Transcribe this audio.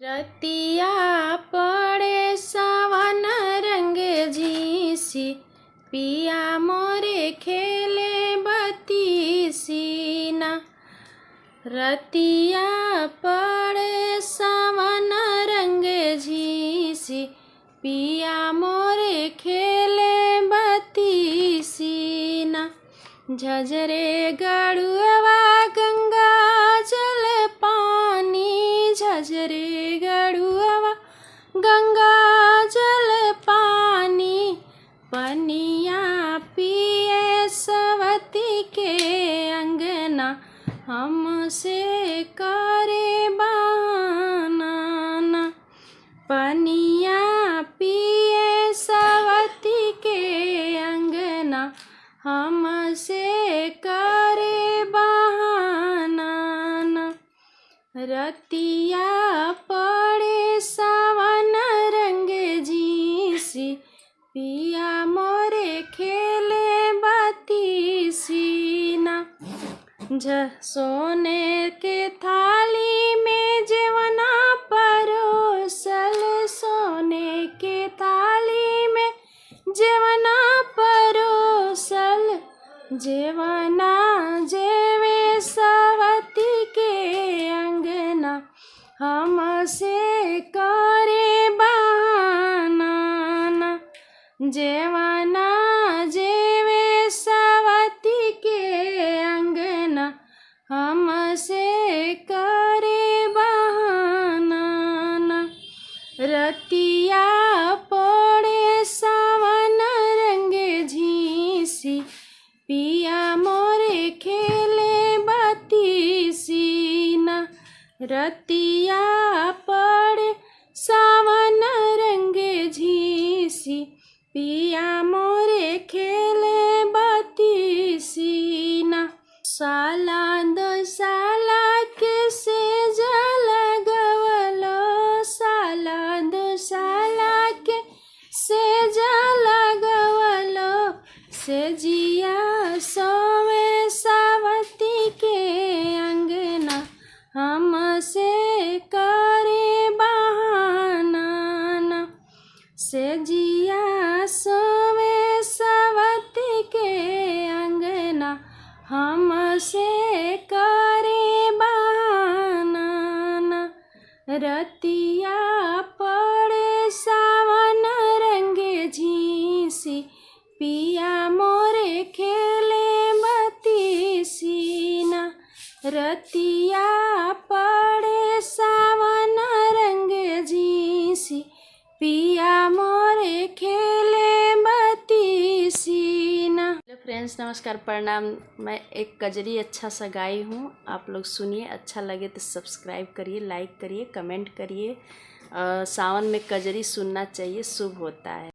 रतिया पड़े सावन रंग झीसी, पिया मोरे खेले बती सीना। रतिया पड़े सावन रंग झीसी, पिया मोरे खेले बती सीना। झझरे गड़ुआ गंगा जल पानी, झझरे गड़ुआ गंगा जल पानी। पनिया पिए सवती के अंगना, हमसे करे बहाना। पनिया पिए सवती के अंगना, हमसे करे बहाना। रतिया पड़े सावन रंग झीसी, पिया मोरे खेले बती सीना। सोने के थाली में जेवना परोसल, सोने के थाली में जेवना परोसल। जेवना जेवे सवती के अंगना, हमसे करे बहाना। जेवना जेवे सवती के अंगना, हमसे करे बहाना। रतिया पड़े सावन रंग झीसी, पिया मोरे खेले बती सीना। रतिया पड़े सावन रंग झीसी, पिया मोरे खेले बती सीना। साला दो साला के सेज लगवलो, साला दो साला के सेज लगवलो। सेजिया सोवे सवती के अंगना, हमसे करे बहाना। सेजिया सोवे सवती के अंगना, हमसे करे बहाना। रतिया पड़े सावन रंग झीसी, पिया मोरे खेले बती सीना। रतिया पड़े सावन रंग झीसी, पिया मोरे खेले बती सीना। हेलो फ्रेंड्स, नमस्कार, प्रणाम। मैं एक कजरी अच्छा सा गाई हूँ, आप लोग सुनिए। अच्छा लगे तो सब्सक्राइब करिए, लाइक करिए, कमेंट करिए। सावन में कजरी सुनना चाहिए, शुभ होता है।